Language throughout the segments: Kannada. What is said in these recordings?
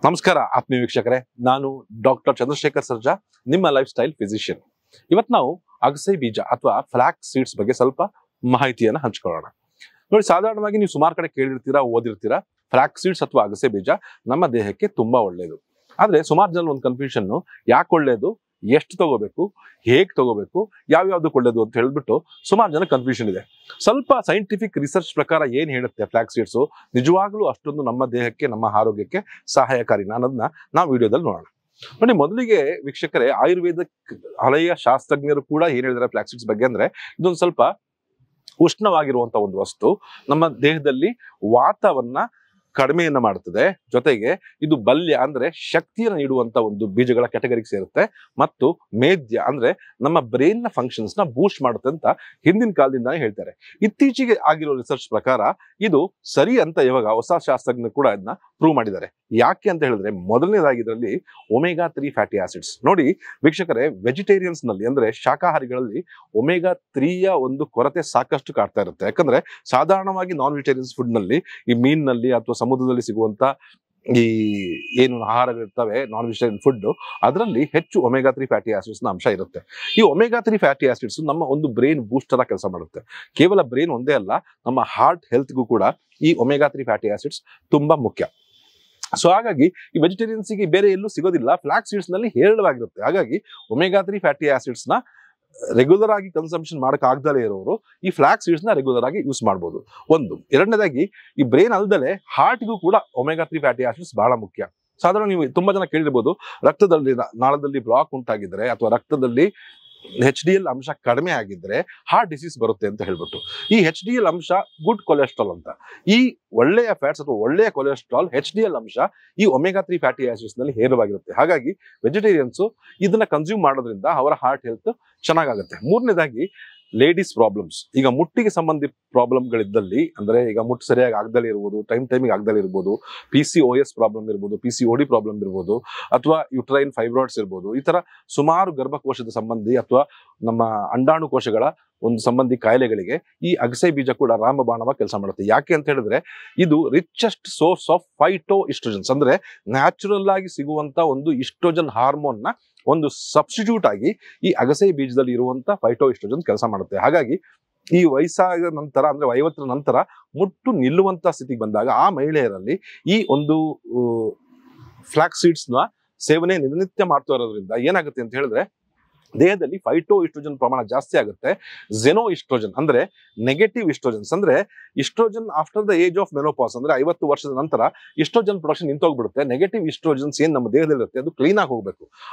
ನಮಸ್ಕಾರ ಆತ್ಮೀಯ ವೀಕ್ಷಕರೇ, ನಾನು ಡಾಕ್ಟರ್ ಚಂದ್ರಶೇಖರ್ ಸರ್ಜಾ, ನಿಮ್ಮ ಲೈಫ್ ಸ್ಟೈಲ್ ಫಿಸಿಷಿಯನ್. ಇವತ್ತು ನಾವು ಅಗಸೆ ಬೀಜ ಅಥವಾ ಫ್ಲಾಕ್ಸ್ ಸೀಡ್ಸ್ ಬಗ್ಗೆ ಸ್ವಲ್ಪ ಮಾಹಿತಿಯನ್ನು ಹಂಚ್ಕೊಳ್ಳೋಣ. ನೋಡಿ, ಸಾಧಾರಣವಾಗಿ ನೀವು ಸುಮಾರು ಕಡೆ ಕೇಳಿರ್ತೀರಾ, ಓದಿರ್ತೀರಾ, ಫ್ಲಾಕ್ಸ್ ಸೀಡ್ಸ್ ಅಥವಾ ಅಗಸೆ ಬೀಜ ನಮ್ಮ ದೇಹಕ್ಕೆ ತುಂಬಾ ಒಳ್ಳೆಯದು. ಆದ್ರೆ ಸುಮಾರು ಜನ ಒಂದು ಕನ್ಫ್ಯೂಷನ್, ಯಾಕೆ ಒಳ್ಳೇದು, ಎಷ್ಟು ತಗೋಬೇಕು, ಹೇಗೆ ತಗೋಬೇಕು, ಯಾವ್ಯಾವ್ದಕ್ಕೆ ಒಳ್ಳೇದು ಅಂತ ಹೇಳ್ಬಿಟ್ಟು ಸುಮಾರು ಜನ ಕನ್ಫ್ಯೂಷನ್ ಇದೆ. ಸ್ವಲ್ಪ ಸೈಂಟಿಫಿಕ್ ರಿಸರ್ಚ್ ಪ್ರಕಾರ ಏನ್ ಹೇಳುತ್ತೆ ಫ್ಲಾಕ್ಸ್ ಸೀಡ್ಸ್ ನಿಜವಾಗ್ಲೂ ಅಷ್ಟೊಂದು ನಮ್ಮ ದೇಹಕ್ಕೆ, ನಮ್ಮ ಆರೋಗ್ಯಕ್ಕೆ ಸಹಾಯಕಾರಿ ಅನ್ನೋದನ್ನ ನಾವು ವಿಡಿಯೋದಲ್ಲಿ ನೋಡೋಣ. ನೋಡಿ, ಮೊದಲಿಗೆ ವೀಕ್ಷಕರೇ, ಆಯುರ್ವೇದ ಹಳೆಯ ಶಾಸ್ತ್ರಜ್ಞರು ಕೂಡ ಏನ್ ಹೇಳಿದಾರೆ ಫ್ಲಾಕ್ಸ್ ಸೀಡ್ಸ್ ಬಗ್ಗೆ ಅಂದ್ರೆ, ಇದೊಂದು ಸ್ವಲ್ಪ ಉಷ್ಣವಾಗಿರುವಂತ ಒಂದು ವಸ್ತು, ನಮ್ಮ ದೇಹದಲ್ಲಿ ವಾತವನ್ನ ಕಡಿಮೆಯನ್ನ ಮಾಡುತ್ತದೆ. ಜೊತೆಗೆ ಇದು ಬಲ್ಯ ಅಂದ್ರೆ ಶಕ್ತಿಯನ್ನು ನೀಡುವಂತ ಒಂದು ಬೀಜಗಳ ಕ್ಯಾಟಗರಿಗೆ ಸೇರುತ್ತೆ. ಮತ್ತು ಮೇದ್ಯ ಅಂದ್ರೆ ನಮ್ಮ ಬ್ರೈನ್ ನ ಫಂಕ್ಷನ್ಸ್ ನ ಬೂಸ್ಟ್ ಮಾಡುತ್ತೆ ಅಂತ ಹಿಂದಿನ ಕಾಲದಿಂದಾನೇ ಹೇಳ್ತಾರೆ. ಇತ್ತೀಚೆಗೆ ಆಗಿರೋ ರಿಸರ್ಚ್ ಪ್ರಕಾರ ಇದು ಸರಿ ಅಂತ ಇವಾಗ ಹೊಸ ಶಾಸ್ತ್ರಜ್ಞರು ಕೂಡ ಇದನ್ನ ಪ್ರೂವ್ ಮಾಡಿದ್ದಾರೆ. ಯಾಕೆ ಅಂತ ಹೇಳಿದ್ರೆ, ಮೊದಲನೇದಾಗಿ ಇದರಲ್ಲಿ ಒಮೆಗಾ 3 ಫ್ಯಾಟಿ ಆಸಿಡ್ಸ್. ನೋಡಿ ವೀಕ್ಷಕರೇ, ವೆಜಿಟೇರಿಯನ್ಸ್ ನಲ್ಲಿ ಅಂದ್ರೆ ಶಾಕಾಹಾರಿಗಳಲ್ಲಿ ಒಮೆಗಾ 3ಯ ಒಂದು ಕೊರತೆ ಸಾಕಷ್ಟು ಕಾಡ್ತಾ ಇರುತ್ತೆ. ಯಾಕಂದ್ರೆ ಸಾಧಾರಣವಾಗಿ ನಾನ್ ವೆಜಿಟೇರಿಯನ್ಸ್ ಫುಡ್ ನಲ್ಲಿ, ಈ ಮೀನಿನಲ್ಲಿ ಅಥವಾ ಸಮುದ್ರದಲ್ಲಿ ಸಿಗುವಂತ ಈ ಏನು ಆಹಾರಗಳಿರ್ತವೆ ನಾನ್ ವೆಜಿಟೇರಿಯನ್ ಫುಡ್, ಅದರಲ್ಲಿ ಹೆಚ್ಚು ಒಮೆಗಾ 3 ಫ್ಯಾಟಿ ಆಸಿಡ್ಸ್ ನ ಅಂಶ ಇರುತ್ತೆ. ಈ ಒಮೆಗಾ 3 ಫ್ಯಾಟಿ ಆಸಿಡ್ಸ್ ನಮ್ಮ ಒಂದು ಬ್ರೈನ್ ಬೂಸ್ಟರ್ ಆಗಿ ಕೆಲಸ ಮಾಡುತ್ತೆ. ಕೇವಲ ಬ್ರೈನ್ ಒಂದೇ ಅಲ್ಲ, ನಮ್ಮ ಹಾರ್ಟ್ ಹೆಲ್ತ್ಗೂ ಕೂಡ ಈ ಒಮೆಗಾ 3 ಫ್ಯಾಟಿ ಆಸಿಡ್ಸ್ ತುಂಬಾ ಮುಖ್ಯ. ಸೊ ಹಾಗಾಗಿ ಈ ವೆಜಿಟೇರಿಯನ್ಸ್ಗೆ ಬೇರೆ ಎಲ್ಲೂ ಸಿಗೋದಿಲ್ಲ, ಫ್ಲಾಕ್ಸ್ ಸೀಡ್ಸ್ ನಲ್ಲಿ ಹೇರಳವಾಗಿರುತ್ತೆ. ಹಾಗಾಗಿ ಒಮೆಗಾ 3 ಫ್ಯಾಟಿ ಆಸಿಡ್ಸ್ ನ ರೆಗ್ಯುಲರ್ ಆಗಿ ಕನ್ಸಂಪ್ಷನ್ ಮಾಡಕ್ ಆಗದಲೇ ಇರೋರು ಈ ಫ್ಲಾಕ್ಸ್ ಸೀಡ್ಸ್ ನ ರೆಗ್ಯುಲರ್ ಆಗಿ ಯೂಸ್ ಮಾಡಬಹುದು. ಒಂದು. ಎರಡನೇದಾಗಿ, ಈ ಬ್ರೈನ್ ಅಲ್ದಲೆ ಹಾರ್ಟ್ಗೂ ಕೂಡ ಒಮೆಗಾ 3 ಫ್ಯಾಟಿ ಆಸಿಡ್ಸ್ ಬಹಳ ಮುಖ್ಯ. ಸಾಧಾರಣ ನೀವು ತುಂಬಾ ಜನ ಕೇಳಿರ್ಬೋದು, ರಕ್ತದಲ್ಲಿ ನಾಳದಲ್ಲಿ ಬ್ಲಾಕ್ ಉಂಟಾಗಿದ್ರೆ ಅಥವಾ ರಕ್ತದಲ್ಲಿ HDL ಅಂಶ ಕಡಿಮೆ ಆಗಿದ್ರೆ ಹಾರ್ಟ್ ಡಿಸೀಸ್ ಬರುತ್ತೆ ಅಂತ ಹೇಳ್ಬಿಟ್ಟು. ಈ HDL ಅಂಶ ಗುಡ್ ಕೊಲೆಸ್ಟ್ರಾಲ್ ಅಂತ. ಈ ಒಳ್ಳೆಯ ಫ್ಯಾಟ್ಸ್ ಅಥವಾ ಒಳ್ಳೆಯ ಕೊಲೆಸ್ಟ್ರಾಲ್ HDL ಅಂಶ ಈ ಒಮೆಗಾ 3 ಫ್ಯಾಟಿ ಆಸಿಡ್ಸ್ ನಲ್ಲಿ ಹೇರಳವಾಗಿರುತ್ತೆ. ಹಾಗಾಗಿ ವೆಜಿಟೇರಿಯನ್ಸ್ ಇದನ್ನ ಕನ್ಸ್ಯೂಮ್ ಮಾಡೋದ್ರಿಂದ ಅವರ ಹಾರ್ಟ್ ಹೆಲ್ತ್ ಚೆನ್ನಾಗಾಗುತ್ತೆ. ಮೂರನೇದಾಗಿ, ಲೇಡೀಸ್ ಪ್ರಾಬ್ಲಮ್ಸ್, ಈಗ ಮುಟ್ಟಿಗೆ ಸಂಬಂಧಿ ಪ್ರಾಬ್ಲಮ್ಗಳಿದ್ದಲ್ಲಿ, ಅಂದ್ರೆ ಈಗ ಮುಟ್ಟು ಸರಿಯಾಗಿ ಆಗದಲ್ಲೇ ಇರ್ಬೋದು, ಟೈಮಿಗೆ ಆಗದಲ್ಲೇ ಇರ್ಬೋದು, PCOS ಪ್ರಾಬ್ಲಮ್ ಇರ್ಬೋದು, PCOD ಪ್ರಾಬ್ಲಮ್ ಇರ್ಬೋದು, ಅಥವಾ ಯುಟ್ರೈನ್ ಫೈಬ್ರಾಯ್ಡ್ಸ್ ಇರ್ಬೋದು, ಈ ತರ ಸುಮಾರು ಗರ್ಭಕೋಶದ ಸಂಬಂಧಿ ಅಥವಾ ನಮ್ಮ ಅಂಡಾಣು ಕೋಶಗಳ ಒಂದು ಸಂಬಂಧಿ ಕಾಯಿಲೆಗಳಿಗೆ ಈ ಅಗಸೆ ಬೀಜ ಕೂಡ ರಾಮಬಾಣವಾಗಿ ಕೆಲಸ ಮಾಡುತ್ತೆ. ಯಾಕೆ ಅಂತ ಹೇಳಿದ್ರೆ, ಇದು ರಿಚೆಸ್ಟ್ ಸೋರ್ಸ್ ಆಫ್ ಫೈಟೋ ಇಸ್ಟ್ರೋಜನ್ಸ್, ಅಂದ್ರೆ ನ್ಯಾಚುರಲ್ ಆಗಿ ಸಿಗುವಂತ ಒಂದು ಇಸ್ಟ್ರೋಜನ್ ಹಾರ್ಮೋನ್ ನ ಒಂದು ಸಬ್ಸ್ಟಿಟ್ಯೂಟ್ ಆಗಿ ಈ ಅಗಸೆ ಬೀಜದಲ್ಲಿ ಇರುವಂತ ಫೈಟೋ ಇಸ್ಟ್ರೋಜನ್ ಕೆಲಸ ಮಾಡುತ್ತೆ. ಹಾಗಾಗಿ ಈ ವಯಸ್ಸಾದ ನಂತರ, ಅಂದ್ರೆ 50ರ ನಂತರ ಮುಟ್ಟು ನಿಲ್ಲುವಂತ ಸ್ಥಿತಿಗೆ ಬಂದಾಗ ಆ ಮಹಿಳೆಯರಲ್ಲಿ ಈ ಒಂದು ಫ್ಲಾಕ್ಸ್ ಸೀಡ್ಸ್ ನ ಸೇವನೆ ದಿನನಿತ್ಯ ಮಾಡ್ತಾ ಇರೋದ್ರಿಂದ ಏನಾಗುತ್ತೆ ಅಂತ ಹೇಳಿದ್ರೆ, ದೇಹದಲ್ಲಿ ಫೈಟೋ ಇಸ್ಟ್ರೋಜನ್ ಪ್ರಮಾಣ ಜಾಸ್ತಿ ಆಗುತ್ತೆ. ಝೆನೋ ಇಸ್ಟ್ರೋಜನ್ ಅಂದ್ರೆ ನೆಗೆಟಿವ್ ಇಸ್ಟ್ರೋಜನ್ಸ್, ಅಂದ್ರೆ oestrogen after the age of menopause, ಅಂದ್ರೆ 50 ವರ್ಷದ ನಂತರ ಇಸ್ಟ್ರೋಜನ್ ಪ್ರೊಡಕ್ಷನ್ ನಿಂತೋಗ್ಬಿಡುತ್ತೆ. ನೆಗೆಟಿವ್ ಇಸ್ಟ್ರೋಜನ್ಸ್ ಏನ್ ನಮ್ಮ ದೇಹದಲ್ಲಿ ಇರುತ್ತೆ ಅದು ಕ್ಲೀನ್ ಆಗಿ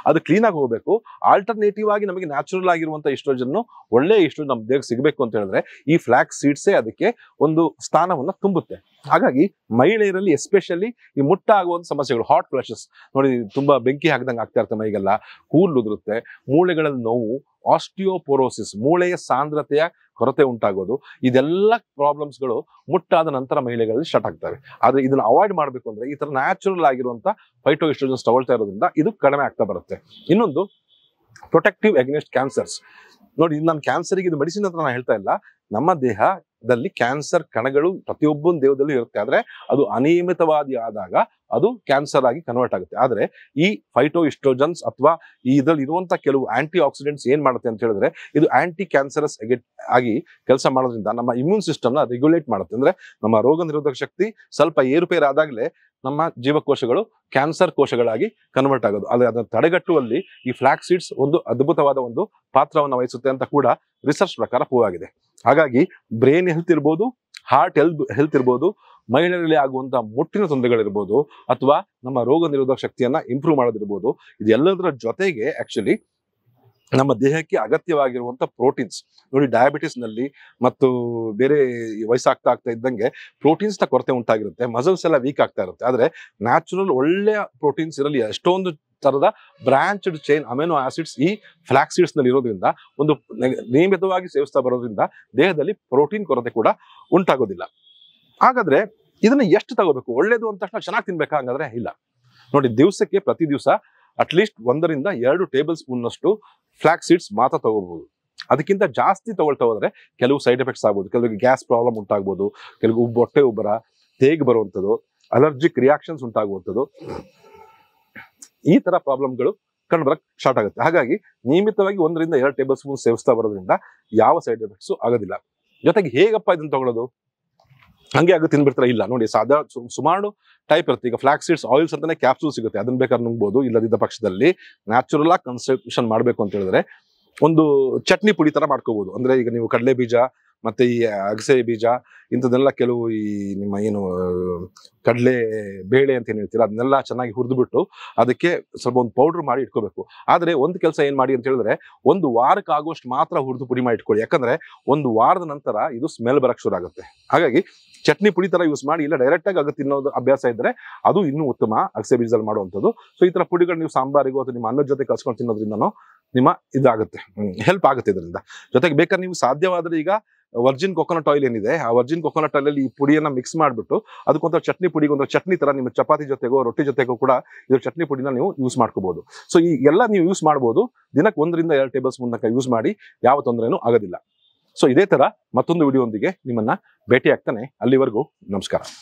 ಹೋಗ್ಬೇಕು. ಆಲ್ಟರ್ನೇಟಿವ್ ಆಗಿ ನಮಗೆ ನ್ಯಾಚುರಲ್ ಆಗಿರುವಂತ ಇಸ್ಟ್ರೋಜನ್, ಒಳ್ಳೆ ಇಸ್ಟ್ರೋಜನ್ ನಮ್ಮ ದೇಹಕ್ಕೆ ಸಿಗಬೇಕು ಅಂತ ಹೇಳಿದ್ರೆ ಈ ಫ್ಲಾಕ್ಸ್ ಸೀಡ್ಸೇ ಅದಕ್ಕೆ ಒಂದು ಸ್ಥಾನವನ್ನ ತುಂಬುತ್ತೆ. ಹಾಗಾಗಿ ಮಹಿಳೆಯರಲ್ಲಿ ಎಸ್ಪೆಷಲಿ ಈ ಮುಟ್ಟ ಆಗುವಂತ ಸಮಸ್ಯೆಗಳು, ಹಾಟ್ ಫ್ಲಶಸ್, ನೋಡಿ ತುಂಬಾ ಬೆಂಕಿ ಹಾಕಿದಂಗೆ ಆಗ್ತಾ ಇರುತ್ತೆ ಮೈಗೆಲ್ಲ, ಕೂದಲು ಉದುರುತ್ತೆ, ಮೂಳೆಗಳಲ್ಲಿ ನೋವು, ಆಸ್ಟಿಯೋಪೊರೋಸಿಸ್, ಮೂಳೆಯ ಸಾಂದ್ರತೆಯ ಕೊರತೆ ಉಂಟಾಗೋದು, ಇದೆಲ್ಲ ಪ್ರಾಬ್ಲಮ್ಸ್ಗಳು ಮುಟ್ಟಾದ ನಂತರ ಮಹಿಳೆಗಳಲ್ಲಿ ಸ್ಟಾರ್ಟ್ ಆಗ್ತವೆ. ಆದ್ರೆ ಇದನ್ನ ಅವಾಯ್ಡ್ ಮಾಡಬೇಕು ಅಂದ್ರೆ ಈ ತರ ನ್ಯಾಚುರಲ್ ಆಗಿರುವಂತ ಫೈಟೋ ಇಸ್ಟ್ರೋಜನ್ಸ್ ತಗೊಳ್ತಾ ಇರೋದ್ರಿಂದ ಇದು ಕಡಿಮೆ ಆಗ್ತಾ ಬರುತ್ತೆ. ಇನ್ನೊಂದು, ಪ್ರೊಟೆಕ್ಟಿವ್ ಅಗೇನ್ಸ್ಟ್ ಕ್ಯಾನ್ಸರ್ಸ್. ನೋಡಿ, ನಾನು ಕ್ಯಾನ್ಸರ್ಗೆ ಇದು ಮೆಡಿಸಿನ್ ಅಂತ ನಾನು ಹೇಳ್ತಾ ಇಲ್ಲ. ನಮ್ಮ ದೇಹದಲ್ಲಿ ಕ್ಯಾನ್ಸರ್ ಕಣಗಳು ಪ್ರತಿಯೊಬ್ಬನ ದೇಹದಲ್ಲೂ ಇರುತ್ತೆ. ಆದ್ರೆ ಅದು ಅನಿಯಮಿತವಾದಿ ಆದಾಗ ಅದು ಕ್ಯಾನ್ಸರ್ ಆಗಿ ಕನ್ವರ್ಟ್ ಆಗುತ್ತೆ. ಆದ್ರೆ ಈ ಫೈಟೋ ಇಸ್ಟ್ರೋಜನ್ಸ್ ಅಥವಾ ಇದರಲ್ಲಿ ಇರುವಂತ ಕೆಲವು ಆಂಟಿ ಆಕ್ಸಿಡೆಂಟ್ಸ್ ಏನ್ ಮಾಡುತ್ತೆ ಅಂತ ಹೇಳಿದ್ರೆ, ಇದು ಆಂಟಿ ಕ್ಯಾನ್ಸರಸ್ ಆಗಿ ಕೆಲಸ ಮಾಡೋದ್ರಿಂದ ನಮ್ಮ ಇಮ್ಯೂನ್ ಸಿಸ್ಟಮ್ ನ ರೆಗ್ಯುಲೇಟ್ ಮಾಡುತ್ತೆ. ಅಂದ್ರೆ ನಮ್ಮ ರೋಗ ನಿರೋಧಕ ಶಕ್ತಿ ಸ್ವಲ್ಪ ಏರುಪೇರು ಆದಾಗಲೇ ನಮ್ಮ ಜೀವಕೋಶಗಳು ಕ್ಯಾನ್ಸರ್ ಕೋಶಗಳಾಗಿ ಕನ್ವರ್ಟ್ ಆಗೋದು. ಆದ್ರೆ ಅದನ್ನು ತಡೆಗಟ್ಟುವಲ್ಲಿ ಈ ಫ್ಲಾಕ್ಸ್ ಸೀಡ್ಸ್ ಒಂದು ಅದ್ಭುತವಾದ ಒಂದು ಪಾತ್ರವನ್ನು ವಹಿಸುತ್ತೆ ಅಂತ ಕೂಡ ರಿಸರ್ಚ್ ಪ್ರಕಾರ ಪ್ರೂವ್ ಆಗಿದೆ. ಹಾಗಾಗಿ ಬ್ರೈನ್ ಹೆಲ್ತ್ ಇರ್ಬೋದು, ಹಾರ್ಟ್ ಹೆಲ್ತ್ ಇರ್ಬೋದು, ಮಹಿಳೆಯರಲ್ಲಿ ಆಗುವಂತಹ ಮುಟ್ಟಿನ ತೊಂದರೆಗಳಿರ್ಬೋದು, ಅಥವಾ ನಮ್ಮ ರೋಗ ನಿರೋಧಕ ಶಕ್ತಿಯನ್ನ ಇಂಪ್ರೂವ್ ಮಾಡೋದಿರ್ಬೋದು, ಇದೆಲ್ಲದರ ಜೊತೆಗೆ ಆಕ್ಚುಲಿ ನಮ್ಮ ದೇಹಕ್ಕೆ ಅಗತ್ಯವಾಗಿರುವಂತ ಪ್ರೋಟೀನ್ಸ್, ನೋಡಿ ಡಯಾಬಿಟಿಸ್ ನಲ್ಲಿ ಮತ್ತು ಬೇರೆ ವಯಸ್ಸಾಗ್ತಾ ಇದ್ದಂಗೆ ಪ್ರೋಟೀನ್ಸ್ ನ ಕೊರತೆ ಉಂಟಾಗಿರುತ್ತೆ, ಮಸಲ್ಸ್ ಎಲ್ಲ ವೀಕ್ ಆಗ್ತಾ ಇರುತ್ತೆ. ಆದ್ರೆ ನ್ಯಾಚುರಲ್ ಒಳ್ಳೆಯ ಪ್ರೋಟೀನ್ಸ್ ಇರಲಿ, ಎಷ್ಟೊಂದು ತರದ ಬ್ರಾಂಚ್ಡ್ ಚೈನ್ ಅಮೆನೋ ಆಸಿಡ್ಸ್ ಈ ಫ್ಲಾಕ್ಸ್ ಸೀಡ್ಸ್ ನಲ್ಲಿ ಇರೋದ್ರಿಂದ, ಒಂದು ನಿಯಮಿತವಾಗಿ ಸೇವಿಸ್ತಾ ಬರೋದ್ರಿಂದ ದೇಹದಲ್ಲಿ ಪ್ರೋಟೀನ್ ಕೊರತೆ ಕೂಡ ಉಂಟಾಗೋದಿಲ್ಲ. ಹಾಗಾದ್ರೆ ಇದನ್ನ ಎಷ್ಟು ತಗೋಬೇಕು? ಒಳ್ಳೇದು ಅಂತ ತಕ್ಷಣ ಚೆನ್ನಾಗಿ ತಿನ್ಬೇಕಾ? ಹಂಗಾದ್ರೆ ಇಲ್ಲ. ನೋಡಿ, ದಿವಸಕ್ಕೆ ಪ್ರತಿ ದಿವಸ ಅಟ್ಲೀಸ್ಟ್ 1 ರಿಂದ 2 ಟೇಬಲ್ ಸ್ಪೂನ್ ನಷ್ಟು ಫ್ಲಾಕ್ಸ್ ಸೀಡ್ಸ್ ಮಾತ್ರ ತಗೋಬಹುದು. ಅದಕ್ಕಿಂತ ಜಾಸ್ತಿ ತಗೊಳ್ತಾ ಹೋದ್ರೆ ಕೆಲವು ಸೈಡ್ ಎಫೆಕ್ಟ್ಸ್ ಆಗ್ಬೋದು. ಕೆಲವರಿಗೆ ಗ್ಯಾಸ್ ಪ್ರಾಬ್ಲಮ್ ಉಂಟಾಗ್ಬೋದು, ಕೆಲವು ಹೊಟ್ಟೆ ಉಬ್ಬರ, ತೇಗ್ ಬರುವಂಥದ್ದು, ಅಲರ್ಜಿಕ್ ರಿಯಾಕ್ಷನ್ಸ್ ಉಂಟಾಗುವಂಥದ್ದು, ಈ ತರ ಪ್ರಾಬ್ಲಮ್ಗಳು ಕಂಡು ಬರಕ್ ಸ್ಟಾರ್ಟ್ ಆಗುತ್ತೆ. ಹಾಗಾಗಿ ನಿಯಮಿತವಾಗಿ 1 ರಿಂದ 2 ಟೇಬಲ್ ಸ್ಪೂನ್ ಸೇವಿಸ್ತಾ ಬರೋದ್ರಿಂದ ಯಾವ ಸೈಡ್ ಎಫೆಕ್ಟ್ಸ್ ಆಗೋದಿಲ್ಲ. ಜೊತೆಗೆ ಹೇಗಪ್ಪ ಇದನ್ನ ತಗೊಳ್ಳೋದು, ಹಂಗೆ ಆಗ ತಿನ್ಬಿಡ್ತಾರೆ? ಇಲ್ಲ ನೋಡಿ, ಸುಮಾರು ಟೈಪ್ ಇರುತ್ತೆ. ಈಗ ಫ್ಲಾಕ್ ಸೀಡ್ಸ್ ಆಯಿಲ್ಸ್ ಅಂತಾನೆ ಕ್ಯಾಪ್ಸೂಲ್ ಸಿಗುತ್ತೆ, ಅದನ್ನ ಬೇಕಾದ್ರೆ ನುಂಗ್ಬೋದು. ಇಲ್ಲದಿದ್ದ ಪಕ್ಷದಲ್ಲಿ ನ್ಯಾಚುರಲ್ ಆಗಿ ಕನ್ಸಂಪ್ಷನ್ ಮಾಡಬೇಕು ಅಂತ ಹೇಳಿದ್ರೆ ಒಂದು ಚಟ್ನಿ ಪುಡಿ ತರ ಮಾಡ್ಕೋಬಹುದು. ಅಂದ್ರೆ ಈಗ ನೀವು ಕಡಲೆ ಬೀಜ ಮತ್ತೆ ಈ ಅಗಸೆ ಬೀಜ ಇಂಥದೆಲ್ಲ ಕೆಲವು ಈ ನಿಮ್ಮ ಏನು ಕಡಲೆ ಬೇಳೆ ಅಂತ ಏನ್ ಹೇಳ್ತೀರಾ ಅದನ್ನೆಲ್ಲ ಚೆನ್ನಾಗಿ ಹುರಿದ್ಬಿಟ್ಟು ಅದಕ್ಕೆ ಸ್ವಲ್ಪ ಒಂದು ಪೌಡರ್ ಮಾಡಿ ಇಟ್ಕೋಬೇಕು. ಆದ್ರೆ ಒಂದು ಕೆಲಸ ಏನ್ ಮಾಡಿ ಅಂತ ಹೇಳಿದ್ರೆ ಒಂದು ವಾರಕ್ಕೆ ಆಗುವಷ್ಟು ಮಾತ್ರ ಹುರಿದು ಪುಡಿ ಮಾಡಿ ಇಟ್ಕೊಳ್ಳಿ. ಯಾಕಂದ್ರೆ ಒಂದು ವಾರದ ನಂತರ ಇದು ಸ್ಮೆಲ್ ಬರಕ್ ಶುರು ಆಗುತ್ತೆ. ಹಾಗಾಗಿ ಚಟ್ನಿ ಪುಡಿ ತರ ಯೂಸ್ ಮಾಡಿ, ಇಲ್ಲ ಡೈರೆಕ್ಟ್ ಆಗಿ ಆಗುತ್ತೆ ತಿನ್ನೋದು ಅಭ್ಯಾಸ ಇದ್ರೆ ಅದು ಇನ್ನೂ ಉತ್ತಮ, ಅಗಸೆ ಬೀಜದಲ್ಲಿ ಮಾಡುವಂಥದ್ದು. ಸೊ ಈ ತರ ಪುಡಿಗಳು ನೀವು ಸಾಂಬಾರಿಗೂ ಅಥವಾ ನಿಮ್ಮ ಅನ್ನದ ಜೊತೆ ಕಲ್ಸ್ಕೊಂಡು ತಿನ್ನೋದ್ರಿಂದನೂ ನಿಮ್ಮ ಇದಾಗುತ್ತೆ, ಹೆಲ್ಪ್ ಆಗುತ್ತೆ ಇದರಿಂದ. ಜೊತೆಗೆ ಬೇಕಾದ್ರೆ ನೀವು ಸಾಧ್ಯವಾದ್ರೆ ಈಗ ವರ್ಜಿನ್ ಕೊಕೊನಟ್ ಆಯಿಲ್ ಏನಿದೆ, ಆ ವರ್ಜಿನ್ ಕೊಕೊನಟ್ ಆಯಿಲ್ ಈ ಪುಡಿಯನ್ನ ಮಿಕ್ಸ್ ಮಾಡಿಬಿಟ್ಟು ಅದಕ್ಕೊಂಥರ ಚಟ್ನಿ ಪುಡಿ, ಒಂಥರ ಚಟ್ನಿ ತರ ನಿಮ್ಮ ಚಪಾತಿ ಜೊತೆಗೋ ರೊಟ್ಟಿ ಜೊತೆಗೋ ಕೂಡ ಇದ್ರ ಚಟ್ನಿ ಪುಡಿನ ನೀವು ಯೂಸ್ ಮಾಡ್ಕೋಬಹುದು. ಸೊ ಈ ಎಲ್ಲ ನೀವು ಯೂಸ್ ಮಾಡ್ಬೋದು. ದಿನಕ್ಕೆ 1 ರಿಂದ 2 ಟೇಬಲ್ ಸ್ಪೂನ್ ತನಕ ಯೂಸ್ ಮಾಡಿ, ಯಾವ ತೊಂದರೆನೂ ಆಗೋದಿಲ್ಲ. ಸೊ ಇದೇ ತರ ಮತ್ತೊಂದು ವಿಡಿಯೋ ಒಂದಿಗೆ ನಿಮ್ಮನ್ನ ಭೇಟಿ ಆಗ್ತಾನೆ. ಅಲ್ಲಿವರೆಗೂ ನಮಸ್ಕಾರ.